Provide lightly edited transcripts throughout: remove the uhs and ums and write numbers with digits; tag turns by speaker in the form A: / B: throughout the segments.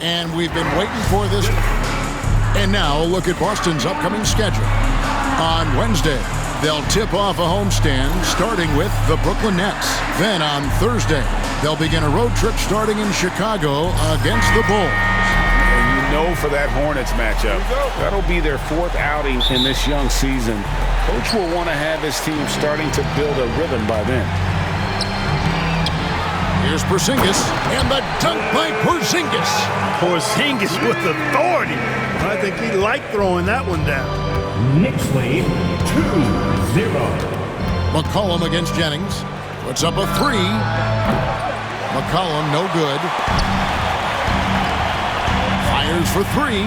A: And we've been waiting for this. And now a look at Boston's upcoming schedule. On Wednesday, they'll tip off a homestand starting with the Brooklyn Nets. Then on Thursday, they'll begin a road trip starting in Chicago against the Bulls.
B: And you know for that Hornets matchup, that'll be their fourth outing in this young season. Coach will want to have his team starting to build a rhythm by then.
A: Here's Porzingis, and the dunk by Porzingis.
C: Porzingis with authority. I think he liked throwing that one down.
D: Next lead, 2-0.
A: McCollum against Jennings. Puts up a three. McCollum, no good. Fires for three.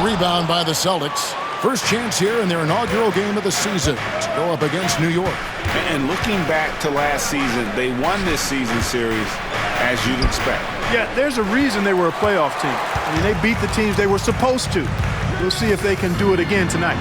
A: Rebound by the Celtics. First chance here in their inaugural game of the season to go up against New York.
B: And looking back to last season, they won this season series as you'd expect.
C: Yeah, there's a reason they were a playoff team. I mean, they beat the teams they were supposed to. We'll see if they can do it again tonight.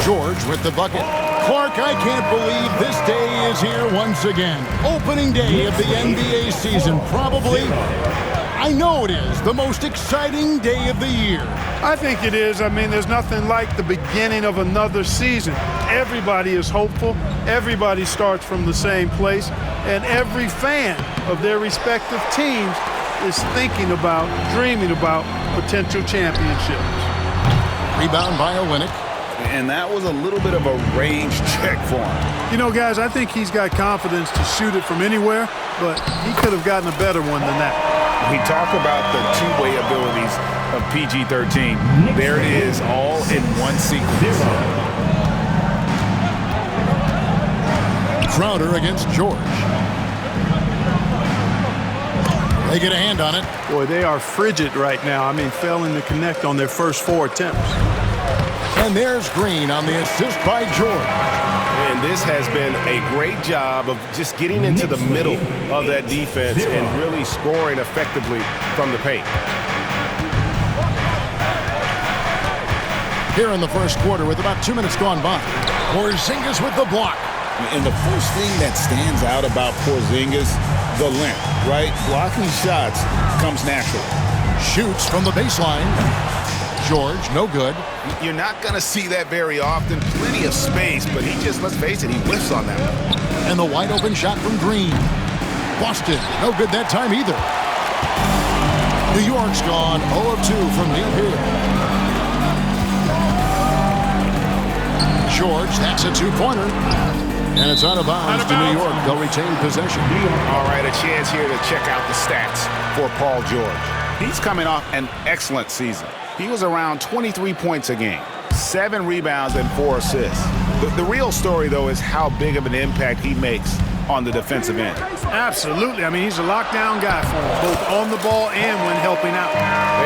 A: George with the bucket. Clark, I can't believe this day is here once again. Opening day of the NBA season. Probably, I know it is, the most exciting day of the year.
C: I think it is. I mean, there's nothing like the beginning of another season. Everybody is hopeful. Everybody starts from the same place. And every fan of their respective teams is thinking about, dreaming about potential championships.
A: Rebound by Olynyk.
B: And that was a little bit of a range check for him.
C: You know, guys, I think he's got confidence to shoot it from anywhere, but he could have gotten a better one than that.
B: We talk about the two-way abilities of PG-13. There it is, all in one sequence.
A: Crowder against George. They get a hand on it.
C: Boy, they are frigid right now. I mean, failing to connect on their first 4 attempts.
A: And there's Green on the assist by George.
E: And this has been a great job of just getting into the middle of that defense and really scoring effectively from the paint.
A: Here in the first quarter with about 2 minutes gone by. Porzingis with the block.
B: And the first thing that stands out about Porzingis, the length, right? Blocking shots comes naturally.
A: Shoots from the baseline. George, no good.
E: You're not going to see that very often. Plenty of space, but he just, let's face it, he whiffs on that one.
A: And the wide open shot from Green. Boston, no good that time either. New York's gone 0 of 2 from deep here. George, that's a two-pointer. And it's out of bounds to New York. They'll retain possession.
E: All right, a chance here to check out the stats for Paul George.
B: He's coming off an excellent season. He was around 23 points a game, 7 rebounds and 4 assists. The real story, though, is how big of an impact he makes on the defensive end.
C: Absolutely. I mean, he's a lockdown guy for them, both on the ball and when helping out.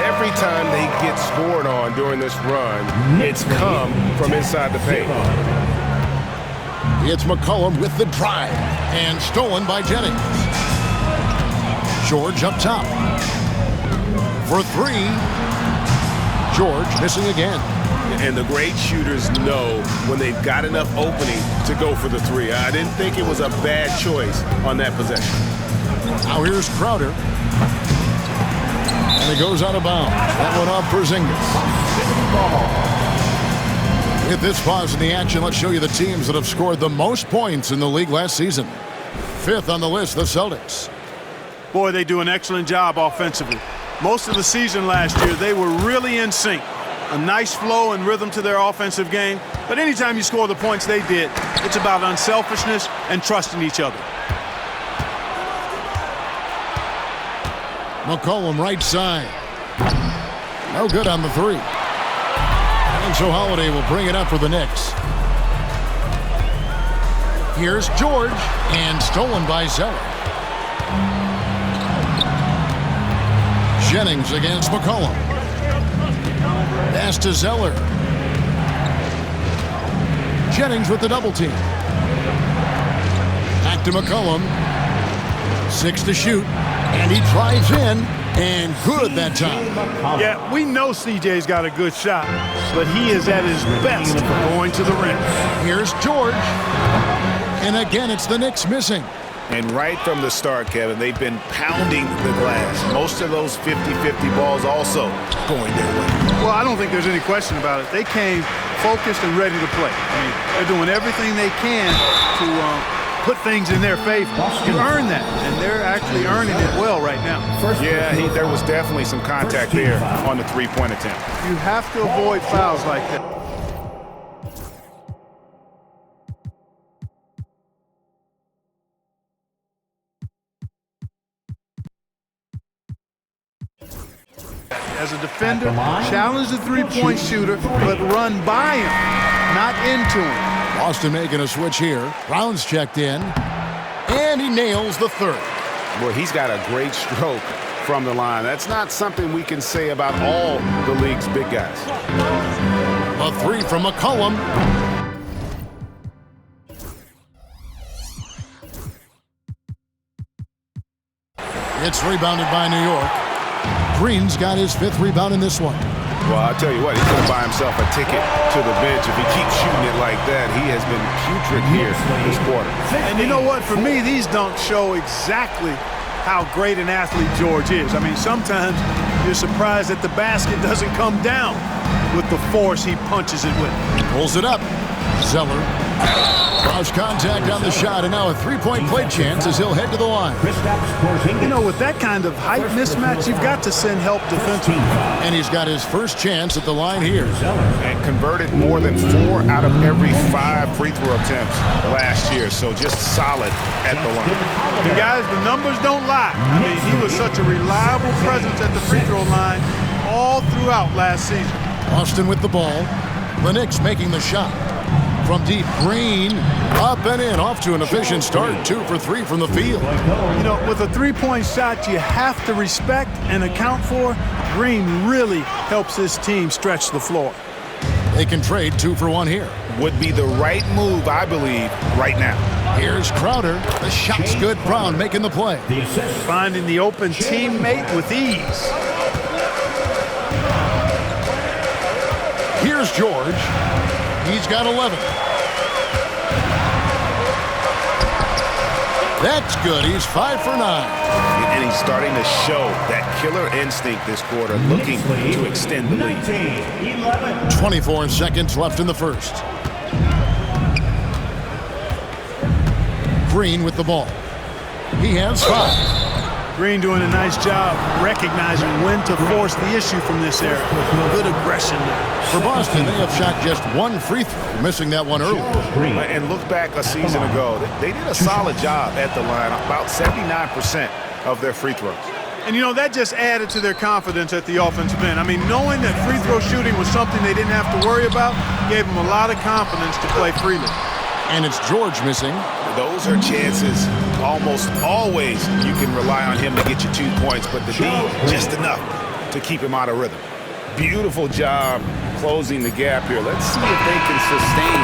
E: Every time they get scored on during this run, it's come from inside the paint.
A: It's McCollum with the drive and stolen by Jennings. George up top. For 3. George missing again.
E: And the great shooters know when they've got enough opening to go for the 3. I didn't think it was a bad choice on that possession.
A: Now here's Crowder. And it goes out of bounds. That one off Porzingis. With this pause in the action, let's show you the teams that have scored the most points in the league last season. 5th on the list, the Celtics.
C: Boy, they do an excellent job offensively. Most of the season last year, they were really in sync. A nice flow and rhythm to their offensive game. But anytime you score the points they did, it's about unselfishness and trusting each other.
A: McCollum right side. No good on the 3. And so Holiday will bring it up for the Knicks. Here's George, and stolen by Zeller. Jennings against McCollum. Pass to Zeller. Jennings with the double team. Back to McCollum. 6 to shoot, and he drives in, and good that time.
C: Yeah, we know CJ's got a good shot, but he is at his best going to the rim.
A: Here's George. And again, it's the Knicks missing.
B: And right from the start, Kevin, they've been pounding the glass. Most of those 50-50 balls also going their way.
C: Well, I don't think there's any question about it. They came focused and ready to play. I mean, they're doing everything they can to put things in their favor. You earn that, and they're actually earning it well right now.
B: Yeah, there was definitely some contact there on the three-point attempt.
C: You have to avoid fouls like that. As a defender, challenge the three-point shooter, but run by him, not into him.
A: Boston making a switch here. Brown's checked in, and he nails the third.
B: Well, he's got a great stroke from the line. That's not something we can say about all the league's big guys.
A: A three from McCollum. It's rebounded by New York. Green's got his fifth rebound in this one.
B: Well, I'll tell you what, he's going to buy himself a ticket to the bench. If he keeps shooting it like that, he has been putrid here this quarter.
C: And you know what? For me, these dunks show exactly how great an athlete George is. I mean, sometimes you're surprised that the basket doesn't come down with the force he punches it with.
A: Pulls it up. Zeller. Cross contact on the shot, and now a three-point play chance as he'll head to the line.
C: You know, with that kind of height mismatch, you've got to send help defensively.
A: And he's got his first chance at the line here.
B: And converted more than 4 out of every 5 free throw attempts last year, so just solid at the line.
C: And guys, the numbers don't lie. I mean, he was such a reliable presence at the free throw line all throughout last season.
A: Boston with the ball. The Knicks making the shot. From deep, Green, up and in, off to an efficient start, 2 for 3 from the field.
C: You know, with a three-point shot you have to respect and account for, Green really helps his team stretch the floor.
A: They can trade 2 for 1 here.
B: Would be the right move, I believe, right now.
A: Here's Crowder. The shot's good. Brown making the play.
C: Finding the open teammate with ease.
A: Here's George. He's got 11. That's good. He's 5 for 9.
B: And he's starting to show that killer instinct this quarter, looking to extend the lead.
A: 24 seconds left in the first. Green with the ball. He has 5.
C: Green doing a nice job recognizing when to force the issue from this area. Good aggression there.
A: For Boston, they have shot just 1 free throw, missing that one early.
B: And look back a season ago, they did a solid job at the line, about 79% of their free throws.
C: And, you know, that just added to their confidence at the offensive end. I mean, knowing that free throw shooting was something they didn't have to worry about gave them a lot of confidence to play freely.
A: And it's George missing.
B: Those are chances almost always you can rely on him to get you 2 points, but the D just enough to keep him out of rhythm. Beautiful job closing the gap here. Let's see if they can sustain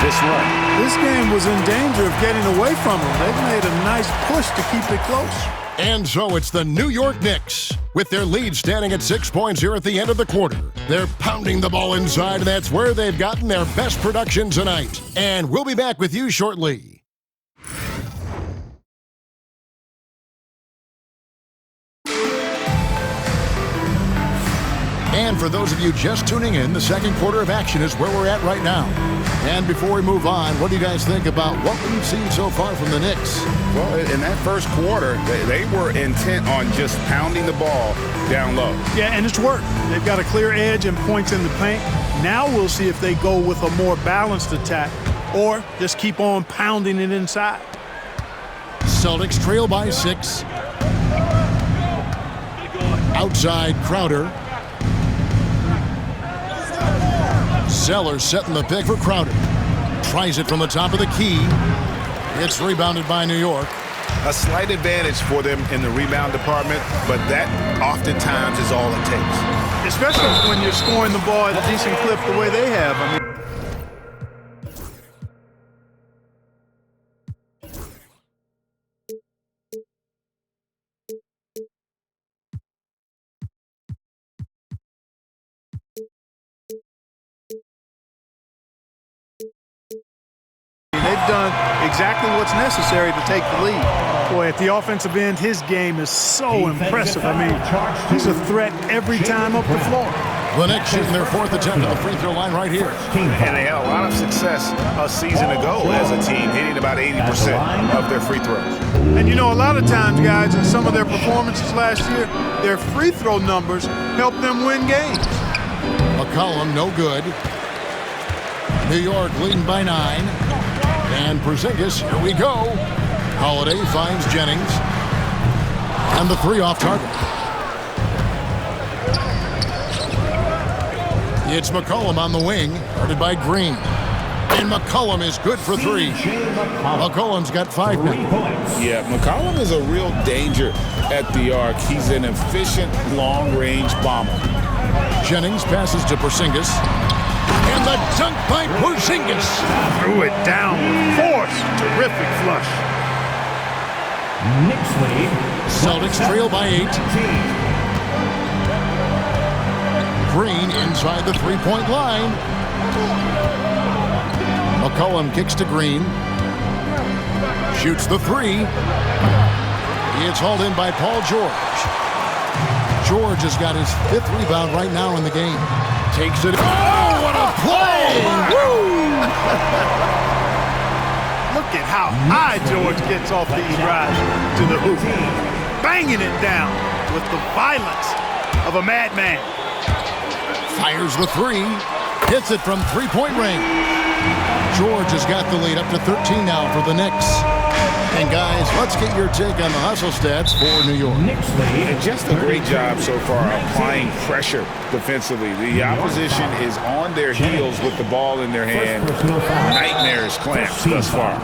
B: this run.
C: This game was in danger of getting away from them. They've made a nice push to keep it close.
A: And so it's the New York Knicks. With their lead standing at 6 points here at the end of the quarter. They're pounding the ball inside, and that's where they've gotten their best production tonight. And we'll be back with you shortly. And for those of you just tuning in, the second quarter of action is where we're at right now. And before we move on, what do you guys think about what we've seen so far from the Knicks?
B: Well, in that first quarter, they were intent on just pounding the ball down low.
C: Yeah, and it's worked. They've got a clear edge and points in the paint. Now we'll see if they go with a more balanced attack or just keep on pounding it inside.
A: Celtics trail by 6. Outside, Crowder. Zeller setting the pick for Crowder. Tries it from the top of the key. It's rebounded by New York.
B: A slight advantage for them in the rebound department, but that oftentimes is all it takes.
C: Especially when you're scoring the ball at a decent clip the way they have. I mean, they've done exactly what's necessary to take the lead. Boy, at the offensive end, his game is so impressive. I mean, he's a threat every time up the floor.
A: The Knicks shooting their 4th attempt at the free throw line right here.
B: And they had a lot of success a season ago as a team, hitting about 80% of their free throws.
C: And you know, a lot of times, guys, in some of their performances last year, their free throw numbers helped them win games.
A: McCollum, no good. New York leading by 9. And Porzingis, here we go. Holiday finds Jennings. And the 3 off target. It's McCollum on the wing, guarded by Green. And McCollum is good for 3. McCollum's got 5 now.
B: Yeah, McCollum is a real danger at the arc. He's an efficient long-range bomber.
A: Jennings passes to Porzingis. And the dunk by Porzingis.
C: Threw it down with force. Terrific flush.
D: Knicks lead.
A: Celtics trail by 8. Green inside the 3-point line. McCollum kicks to Green. Shoots the 3. It's hauled in by Paul George. George has got his 5th rebound right now in the game. Takes it. Oh, what a play! Woo!
C: Look at how high George gets off these drives to the hoop. Banging it down with the violence of a madman.
A: Fires the 3. Hits it from 3-point range. George has got the lead up to 13 now for the Knicks. And guys, let's get your take on the hustle stats for New York.
B: And just a great job so far applying pressure defensively. The opposition is on their heels with the ball in their hand. Nightmares clamps thus far.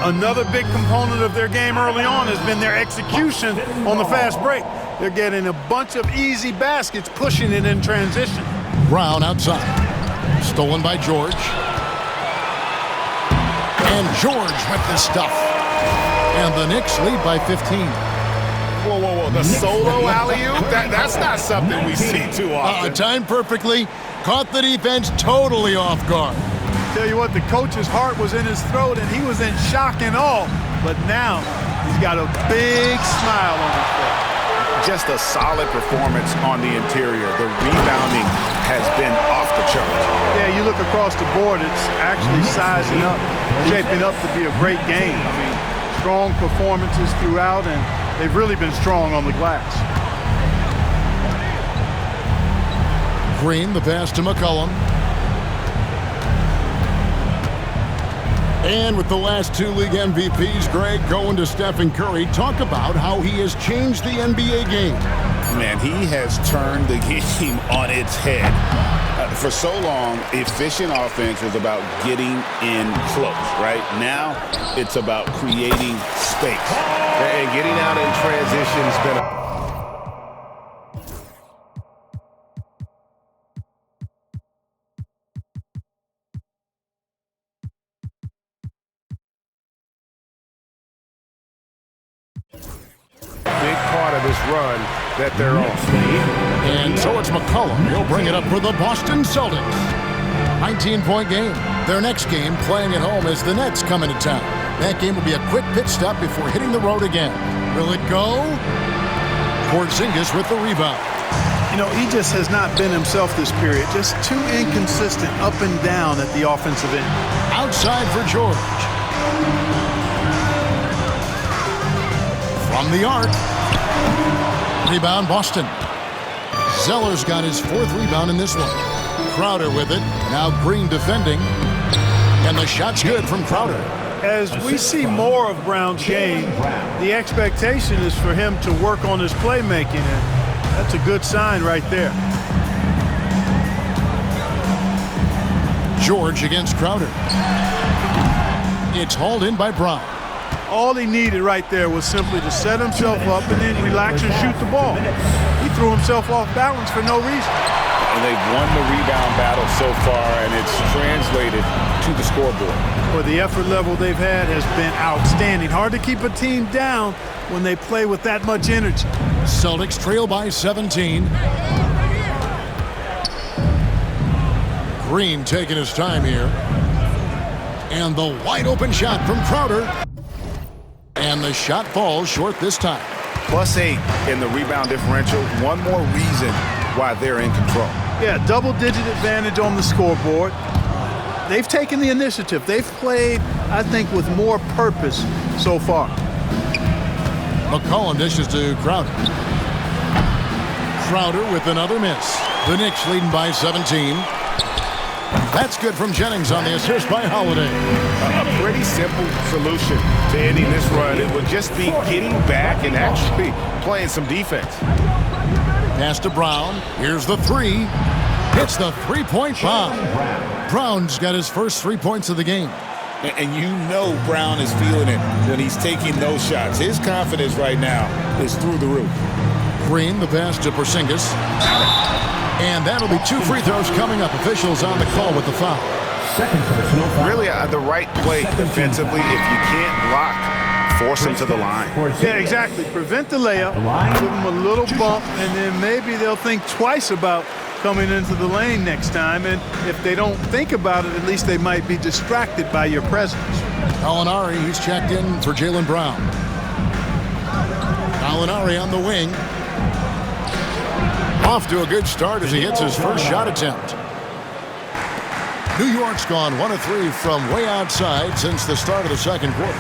C: Another big component of their game early on has been their execution on the fast break. They're getting a bunch of easy baskets, pushing it in transition.
A: Brown outside. Stolen by George. And George with the stuff. And the Knicks lead by 15.
E: Whoa, whoa, whoa. The solo alley-oop? That's not something we see too often.
A: Timed perfectly. Caught the defense totally off guard.
C: Tell you what, the coach's heart was in his throat, and he was in shock and awe. But now he's got a big smile on his face.
B: Just a solid performance on the interior. The rebounding has been off the charts.
C: Yeah, you look across the board, it's actually sizing up, shaping up to be a great game. I mean, strong performances throughout, and they've really been strong on the glass.
A: Green, the pass to McCollum. And with the last 2 league MVPs, Greg, going to Stephen Curry, talk about how he has changed the NBA game.
B: Man, he has turned the game on its head. For so long, efficient offense was about getting in close, right? Now, it's about creating space.
E: And getting out in transition has been a big part of this run that they're on.
A: And so it's McCollum. He'll bring it up for the Boston Celtics. 19-point game. Their next game, playing at home, as the Nets come into town. That game will be a quick pit stop before hitting the road again. Will it go? Porzingis with the rebound.
C: You know, he just has not been himself this period. Just too inconsistent up and down at the offensive end.
A: Outside for George. From the arc. Rebound, Boston. Zeller's got his 4th rebound in this one. Crowder with it. Now Green defending. And the shot's good from Crowder.
C: As we see more of Brown's game, the expectation is for him to work on his playmaking, and that's a good sign right there.
A: George against Crowder. It's hauled in by Brown.
C: All he needed right there was simply to set himself up and then relax and shoot the ball. He threw himself off balance for no reason.
B: And they've won the rebound battle so far, and it's translated to the scoreboard.
C: Well, the effort level they've had has been outstanding. Hard to keep a team down when they play with that much energy.
A: Celtics trail by 17. Green taking his time here. And the wide open shot from Crowder. And the shot falls short this time.
B: +8 in the rebound differential. One more reason why they're in control.
C: Yeah, double-digit advantage on the scoreboard. They've taken the initiative. They've played, I think, with more purpose so far.
A: McCollum dishes to Crowder. Crowder with another miss. The Knicks leading by 17. That's good from Jennings on the assist by Holiday.
B: A pretty simple solution to ending this run. It would just be getting back and actually playing some defense.
A: Pass to Brown. Here's the three. Hits the three-point bomb. Brown's got his first 3 points of the game.
F: And you know Brown is feeling it when he's taking those shots. His confidence right now is through the roof.
A: Green, the pass to Porzingis. And that'll be 2 free throws coming up. Officials on the call with the foul.
B: Really the right play defensively. If you can't block, force him to the line.
C: Yeah, exactly. Prevent the layup, give them a little bump, and then maybe they'll think twice about coming into the lane next time. And if they don't think about it, at least they might be distracted by your presence.
A: Gallinari, he's checked in for Jaylen Brown. Gallinari on the wing. Off to a good start as he hits his first shot attempt. New York's gone 1 of 3 from way outside since the start of the second quarter.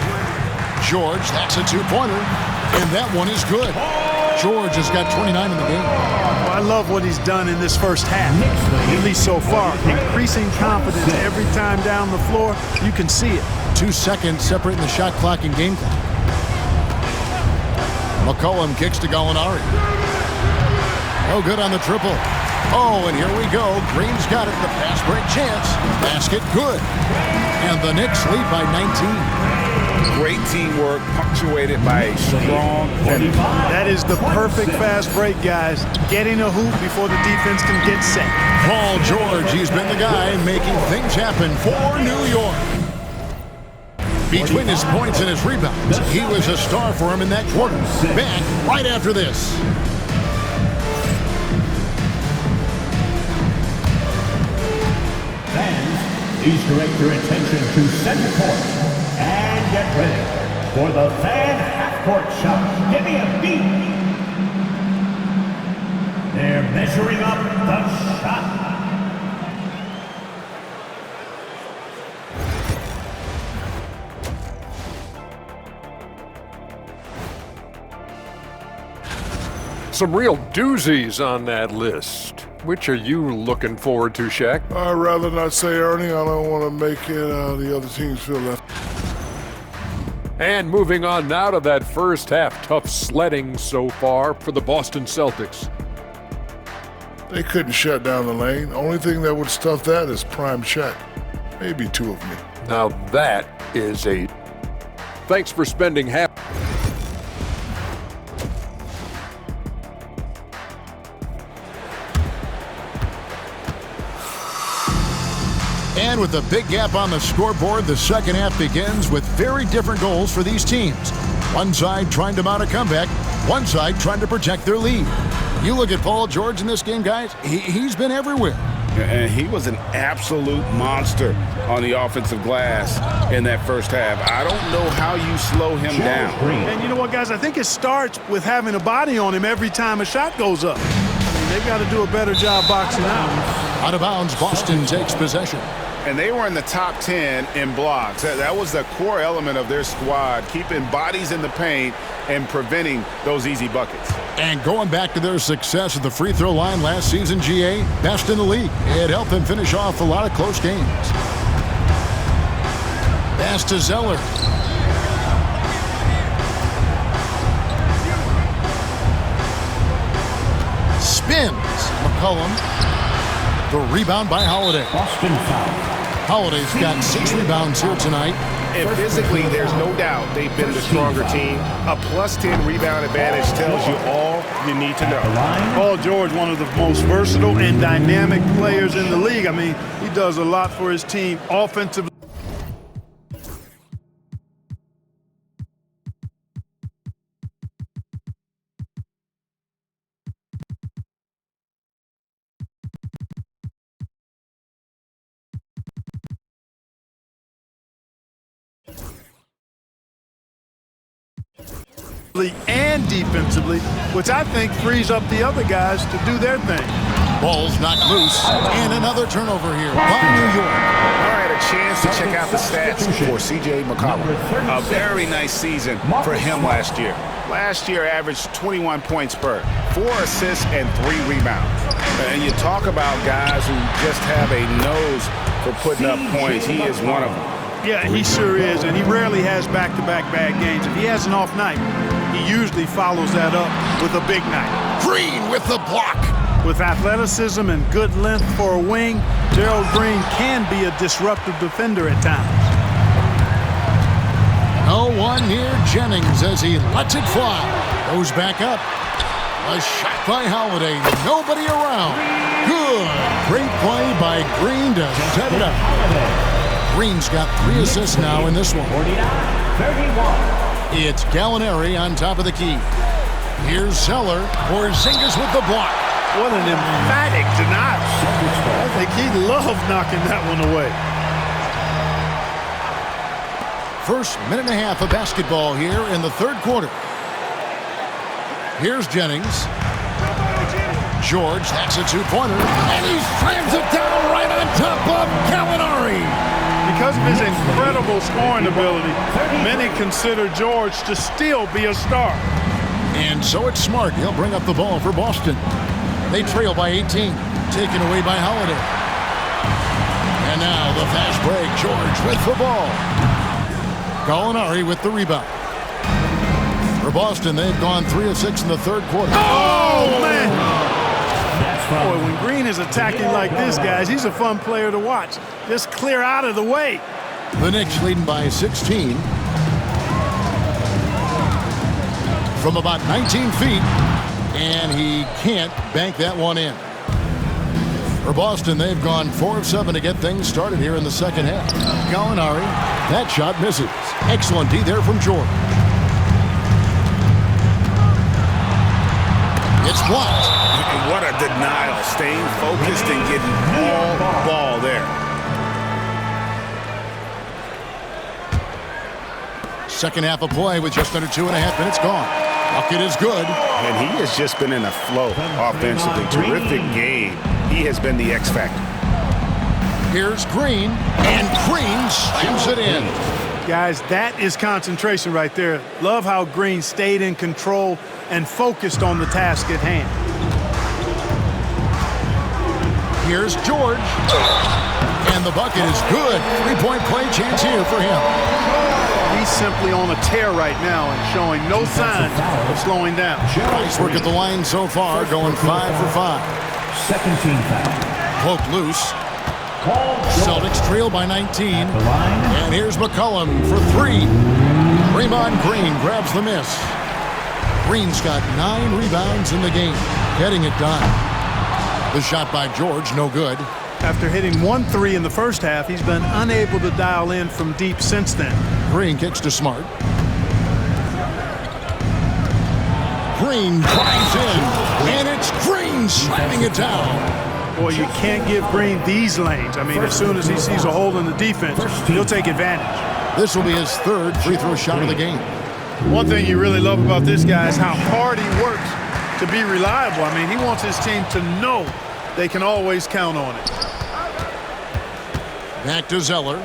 A: George, that's a 2-pointer, and that one is good. George has got 29 in the game.
C: Well, I love what he's done in this first half, at least so far. Increasing confidence every time down the floor. You can see it.
A: 2 seconds separating the shot clock and game clock. McCollum kicks to Gallinari. No good on the triple. Oh, and here we go. Green's got it. The fast break chance. Basket good. And the Knicks lead by 19.
B: Great teamwork punctuated by a strong finish.
C: That is the perfect fast break, guys. Getting a hoop before the defense can get set.
A: Paul George, he's been the guy making things happen for New York. Between his points and his rebounds, he was a star for him in that quarter. Back right after this.
D: Please direct your attention to center court and get ready for the fan half-court shot. Give me a beat. They're measuring up the shot.
G: Some real doozies on that list. Which are you looking forward to, Shaq?
H: I'd rather not say, Ernie. I don't want to make the other teams feel left.
G: And moving on now to that first half, tough sledding so far for the Boston Celtics.
H: They couldn't shut down the lane. Only thing that would stuff that is prime Shaq. Maybe 2 of me.
G: Now that is a... Thanks for spending half...
A: And with a big gap on the scoreboard, the second half begins with very different goals for these teams. One side trying to mount a comeback, one side trying to protect their lead. You look at Paul George in this game, guys, he's been everywhere.
B: And he was an absolute monster on the offensive glass in that first half. I don't know how you slow him down.
C: And you know what, guys? I think it starts with having a body on him every time a shot goes up. I mean, they've got to do a better job boxing out.
A: Out of bounds, Boston takes possession.
B: And they were in the top 10 in blocks. That was the core element of their squad, keeping bodies in the paint and preventing those easy buckets.
A: And going back to their success at the free throw line last season, GA, best in the league. It helped them finish off a lot of close games. Pass to Zeller. Spins. McCollum. The rebound by Holiday.
D: Boston foul.
A: Holiday's got 6 rebounds here tonight.
B: And physically, there's no doubt they've been the stronger team. A +10 rebound advantage tells you all you need to know.
C: Paul George, one of the most versatile and dynamic players in the league. I mean, he does a lot for his team offensively. and defensively, which I think frees up the other guys to do their thing.
A: Ball's knocked loose, and another turnover here by New York.
B: All right, a chance to check out the stats for C.J. McCollum. A very nice season for him last year. Last year averaged 21 points per, 4 assists, and 3 rebounds. And you talk about guys who just have a nose for putting up points. He is one of them.
C: Yeah, he sure is, and he rarely has back-to-back bad games. If he has an off night, he usually follows that up with a big night.
A: Green with the block.
C: With athleticism and good length for a wing, Gerald Green can be a disruptive defender at times.
A: No one near Jennings as he lets it fly. Goes back up. A shot by Holiday. Nobody around. Good. Great play by Green to set it up. Green's got 3 assists now in this one.
D: 49-31.
A: It's Gallinari on top of the key. Here's Zeller. Porzingis with the block.
C: What an emphatic denial. I think he loved knocking that one away.
A: First minute and a half of basketball here in the third quarter. Here's Jennings. George, that's a 2-pointer. And he slams it down right on top of Gallinari.
C: Because of his incredible scoring ability, many consider George to still be a star.
A: And so it's Smart. He'll bring up the ball for Boston. They trail by 18, taken away by Holiday. And now the fast break. George with the ball. Gallinari with the rebound. For Boston, they've gone 3 of 6 in the third quarter.
C: Oh, man! Boy, when Green is attacking like this, guys, he's a fun player to watch. Just clear out of the way.
A: The Knicks leading by 16. From about 19 feet. And he can't bank that one in. For Boston, they've gone 4 of 7 to get things started here in the second half. Gallinari, that shot misses. Excellent D there from George. It's blocked.
B: What a denial. Staying focused and getting all ball there.
A: Second half of play with just under 2.5 minutes gone. Bucket is good.
B: And he has just been in a flow offensively. Terrific game. He has been the X factor.
A: Here's Green, and Green slams it in.
C: Guys, that is concentration right there. Love how Green stayed in control and focused on the task at hand.
A: Here's George. And the bucket is good. 3-point play chance here for him.
C: He's simply on a tear right now and showing no signs of slowing down.
A: Nice work at the line so far, going 5 for 5.
D: Second team foul.
A: Poked loose. Celtics trail by 19. And here's McCollum for 3. Draymond Green grabs the miss. Green's got 9 rebounds in the game, getting it done. The shot by George, no good.
C: After hitting 1 3 in the first half, he's been unable to dial in from deep since then.
A: Green kicks to Smart. Green drives in, and it's Green slamming it down.
C: Boy, you can't give Green these lanes. I mean, as soon as he sees a hole in the defense, he'll take advantage.
A: This will be his 3rd free throw shot of the game.
C: One thing you really love about this guy is how hard he works to be reliable. I mean, he wants his team to know they can always count on it.
A: Back to Zeller.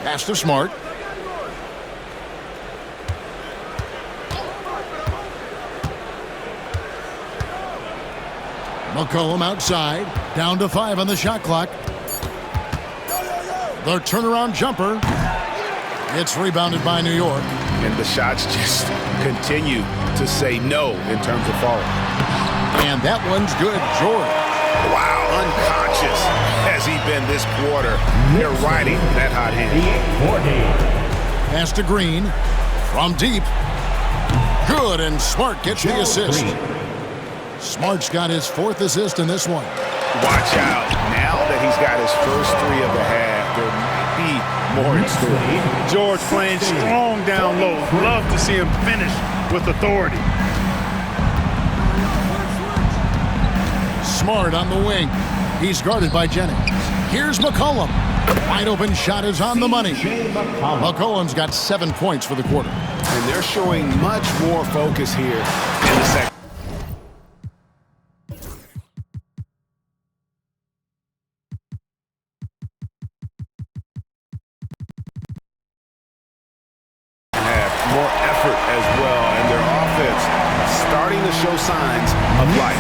A: Pass to Smart. McCollum outside. Down to 5 on the shot clock. The turnaround jumper. It's rebounded by New York.
B: And the shots just continue to say no in terms of falling.
A: And that one's good. George.
B: Wow, unconscious has he been this quarter. They're riding that hot hand.
A: Pass to Green. From deep. Good, and Smart gets the assist. Smart's got his 4th assist in this one.
B: Watch out. Now that he's got his first 3 of the half, there might be more in store.
C: George playing strong down low. Love to see him finish with authority.
A: Smart on the wing. He's guarded by Jennings. Here's McCollum. Wide open shot is on the money. McCollum's got 7 points for the quarter.
B: and they're showing much more focus here in the second. More effort as well, and their offense starting to show signs of life.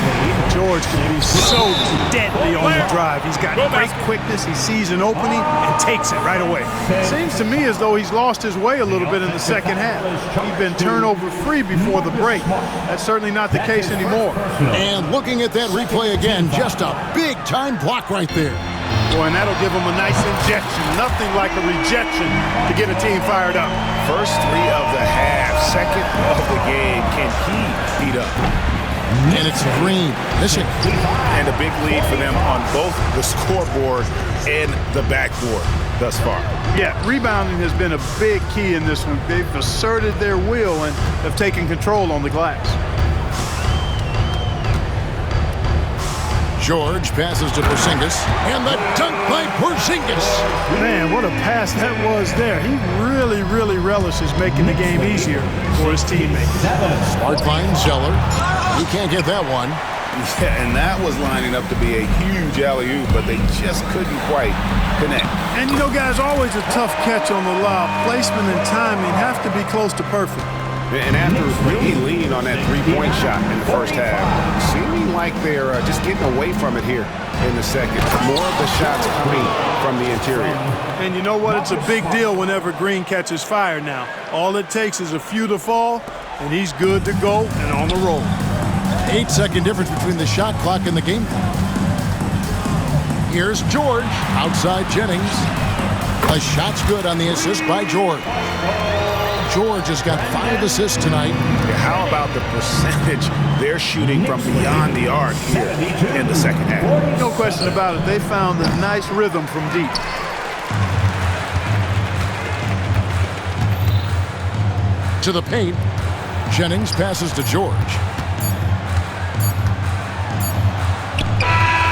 C: George can be so deadly on the drive. He's got great quickness. He sees an opening and takes it right away. Seems to me as though he's lost his way a little bit in the second half. He's been turnover-free before the break. That's certainly not the case anymore.
A: And looking at that replay again, just a big-time block right there.
C: Boy, and that'll give him a nice injection. Nothing like a rejection to get a team fired up.
B: First three of the half, second of the game. Can he beat up?
A: And it's Green missing.
B: And a big lead for them on both the scoreboard and the backboard thus far.
C: Yeah, rebounding has been a big key in this one. They've asserted their will and have taken control on the glass.
A: George passes to Porzingis, and the dunk by Porzingis.
C: Man, what a pass that was there. He really relishes making the game easier for his teammates.
A: Smart finds Zeller. He can't get that one.
B: Yeah, and that was lining up to be a huge alley-oop, but they just couldn't quite connect.
C: And you know, guys, always a tough catch on the lob. Placement and timing have to be close to perfect.
B: And after really leaning on that three-point shot in the first half, seeming like they're just getting away from it here in the second. More of the shots coming from the interior.
C: And you know what? It's a big deal whenever Green catches fire now. All it takes is a few to fall, and he's good to go and on the roll.
A: 8-second difference between the shot clock and the game clock. Here's George outside Jennings. A shot's good on the assist by George. George has got 5 assists tonight.
B: Yeah, how about the percentage they're shooting from beyond the arc here in the second half?
C: No question about it. They found a nice rhythm from deep.
A: To the paint. Jennings passes to George.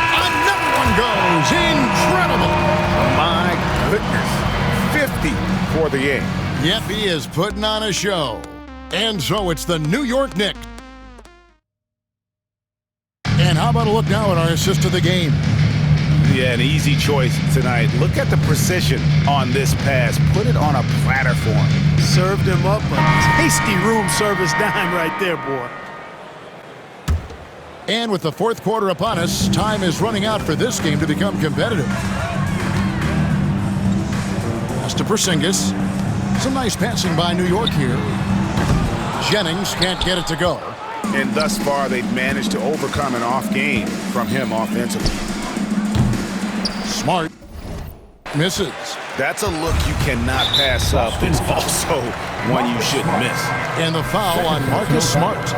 A: Another one goes. Incredible.
B: My goodness. 50 for the game.
A: Yep, he is putting on a show. And so it's the New York Knicks. And how about a look now at our assist of the game?
B: Yeah, an easy choice tonight. Look at the precision on this pass. Put it on a platter for him.
C: Served him up a tasty room service dime right there, boy.
A: And with the fourth quarter upon us, time is running out for this game to become competitive. Pass to Porzingis. Some nice passing by New York here. Jennings can't get it to go.
B: And thus far, they've managed to overcome an off game from him offensively.
A: Smart misses.
B: That's a look you cannot pass up. It's also one you shouldn't miss.
A: And the foul on Marcus Smart.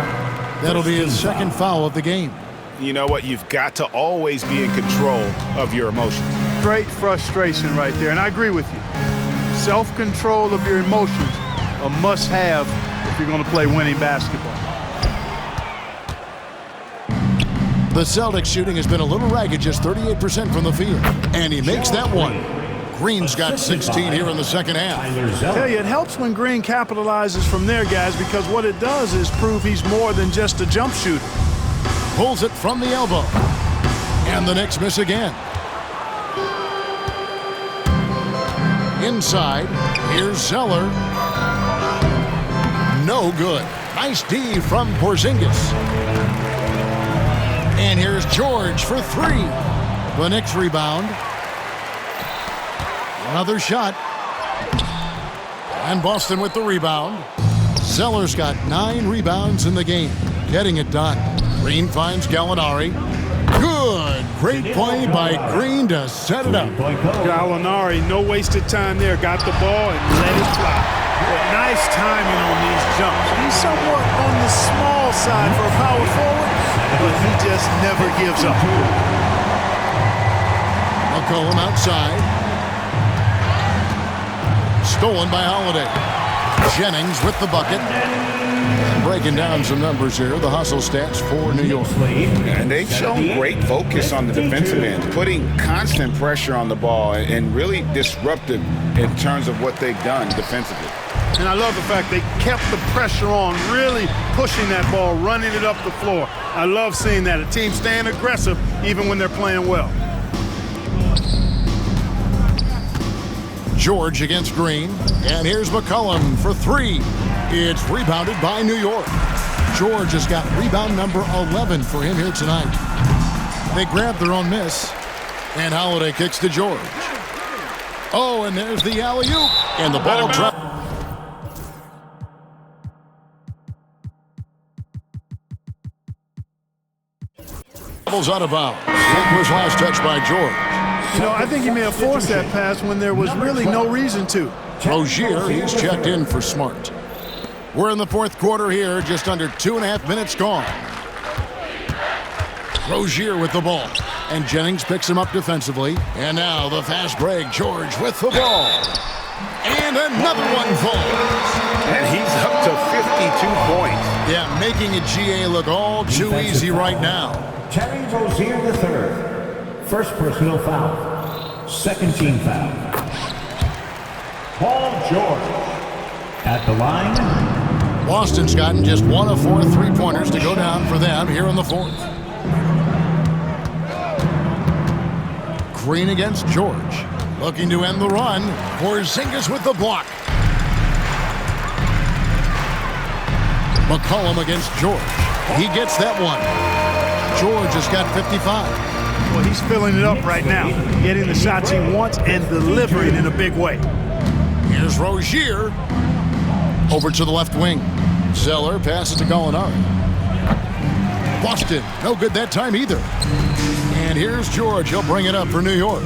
A: That'll be his second foul of the game.
B: You know what? You've got to always be in control of your emotions.
C: Great frustration right there, and I agree with you. Self-control of your emotions, a must-have if you're going to play winning basketball.
A: The Celtics shooting has been a little ragged, just 38% from the field. And he makes that one. Green's got 16 here in the second half.
C: I tell you, it helps when Green capitalizes from there, guys, because what it does is prove he's more than just a jump shooter.
A: Pulls it from the elbow. And the Knicks miss again. Inside, here's Zeller. No good. Nice D from Porzingis. And here's George for 3. The Knicks rebound. Another shot. And Boston with the rebound. Zeller's got 9 rebounds in the game. Getting it done. Green finds Gallinari. Good. Great play by Green to set it up.
C: Gallinari, no wasted time there. Got the ball and let it fly. Nice timing on these jumps. He's somewhat on the small side for a power forward, but he just never gives up.
A: McCollum outside. Stolen by Holiday. Jennings with the bucket. And breaking down some numbers here, the hustle stats for New York.
B: And they've shown great focus on the defensive end, putting constant pressure on the ball and really disruptive in terms of what they've done defensively.
C: And I love the fact they kept the pressure on, really pushing that ball, running it up the floor. I love seeing that. A team staying aggressive even when they're playing well.
A: George against Green. And here's McCollum for three. It's rebounded by New York. George has got rebound number 11 for him here tonight. They grab their own miss. And Holiday kicks to George. Oh, and there's the alley-oop. And the ball dropped. Ball's out of bounds. That was last touch by George.
C: You know, I think he may have forced that pass when there was really no reason to.
A: Rozier, he's checked in for Smart. We're in the fourth quarter here, just under 2.5 minutes gone. Rozier with the ball. And Jennings picks him up defensively. And now the fast break. George with the ball. And another one falls.
E: And he's up to 52 points.
A: Yeah, making a GA look all too easy right now.
D: Terry Rozier III. First personal foul. Second team foul. Paul George. At the line.
A: Boston's gotten just 1 of 4 3-pointers to go down for them here in the fourth. Green against George. Looking to end the run. Porzingis with the block. McCollum against George. He gets that one. George has got 55.
C: Well, he's filling it up right now. Getting the shots he wants and delivering in a big way.
A: Here's Rozier. Over to the left wing. Zeller passes to Gallinari. Boston, no good that time either. And here's George. He'll bring it up for New York.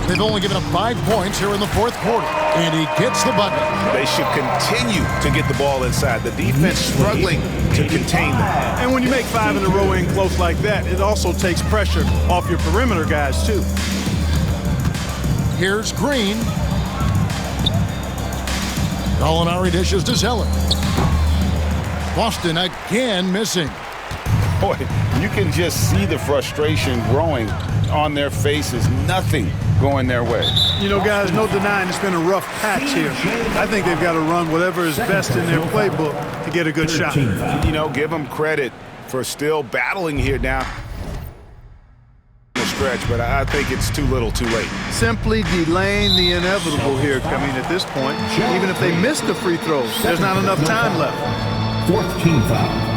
A: They've only given up 5 points here in the fourth quarter. And he gets the bucket.
E: They should continue to get the ball inside. The defense struggling to contain them.
C: And when you make 5 in a row in close like that, it also takes pressure off your perimeter guys, too.
A: Here's Green. Gallinari dishes to Zeller. Boston again missing.
F: Boy, you can just see the frustration growing on their faces. Nothing going their way.
C: You know, guys, no denying it's been a rough patch here. I think they've got to run whatever is best in their playbook to get a good shot.
E: You know, give them credit for still battling here down the stretch, but I think it's too little too late.
C: Simply delaying the inevitable here. I mean, at this point, even if they miss the free throws, there's not enough time left.
D: Fourth team foul.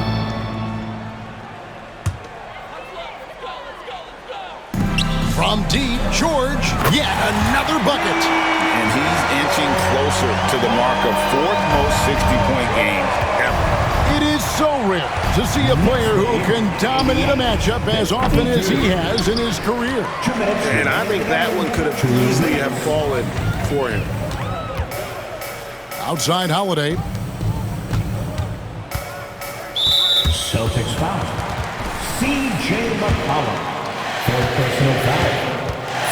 A: From deep, George, yet another bucket.
F: And he's inching closer to the mark of 4th most 60-point game ever.
A: It is so rare to see a player who can dominate a matchup as often as he has in his career.
E: And I think that one could have easily have fallen for him.
A: Outside Holiday.
D: Celtics foul. C.J. McCollum. Fourth personal foul.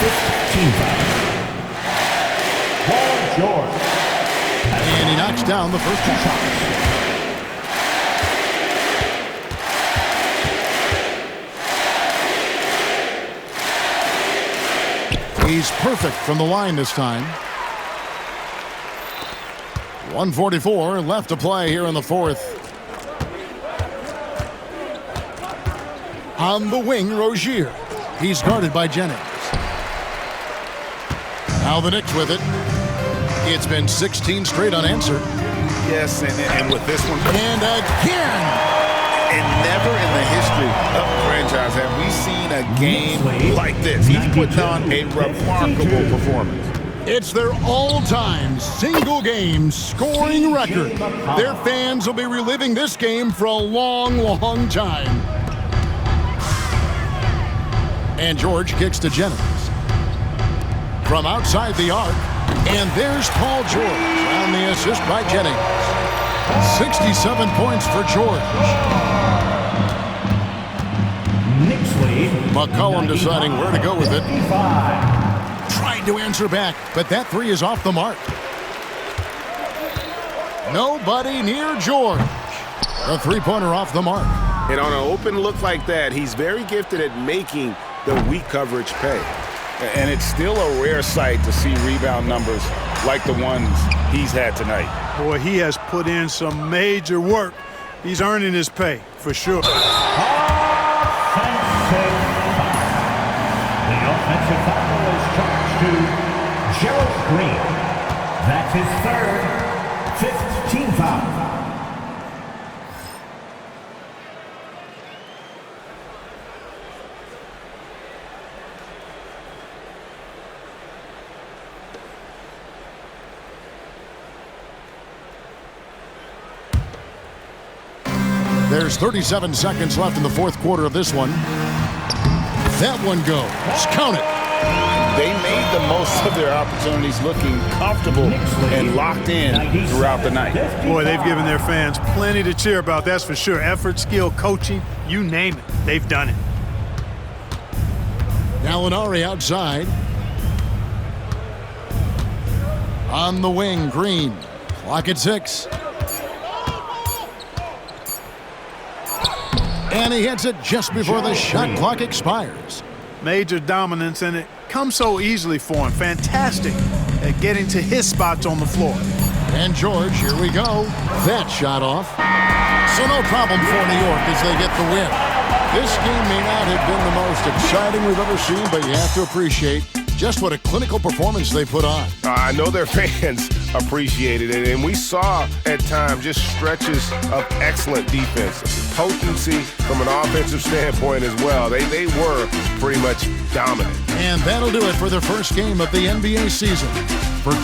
D: 5th team foul. Paul George.
A: And he knocks down the first 2 shots. He's perfect from the line this time. 1:44 left to play here in the fourth. On the wing, Rozier. He's guarded by Jennings. Now the Knicks with it. It's been 16 straight unanswered.
E: Yes, and with this one.
A: And again.
E: And never in the history of the franchise have we seen a game like this. He's putting on a remarkable performance.
A: It's their all-time single-game scoring record. Their fans will be reliving this game for a long, long time. And George kicks to Jennings. From outside the arc. And there's Paul George on the assist by Jennings. 67 points for George. McCollum deciding where to go with it. Trying to answer back, but that 3 is off the mark. Nobody near George. A 3-pointer off the mark.
E: And on an open look like that, he's very gifted at making the weak coverage pay.
F: And it's still a rare sight to see rebound numbers like the ones
E: he's had tonight.
C: Boy, he has put in some major work. He's earning his pay, for sure.
D: Offensive foul. The offensive foul is charged to Gerald Green. That's his third, 5th team foul.
A: There's 37 seconds left in the fourth quarter of this one. That one goes. Count it.
F: They made the most of their opportunities, looking comfortable and locked in throughout the night.
C: Boy, they've given their fans plenty to cheer about, that's for sure. Effort, skill, coaching, you name it. They've done it.
A: Gallinari outside. On the wing, Green. Clock at 6. And he hits it just before the shot clock expires.
C: Major dominance, and it comes so easily for him. Fantastic at getting to his spots on the floor.
A: And George, here we go. That shot off. So no problem for New York as they get the win. This game may not have been the most exciting we've ever seen, but you have to appreciate just what a clinical performance they put on.
E: I know their fans appreciated it, and we saw at times just stretches of excellent defense. Potency from an offensive standpoint as well. They were pretty much dominant.
A: And that'll do it for the first game of the NBA season. For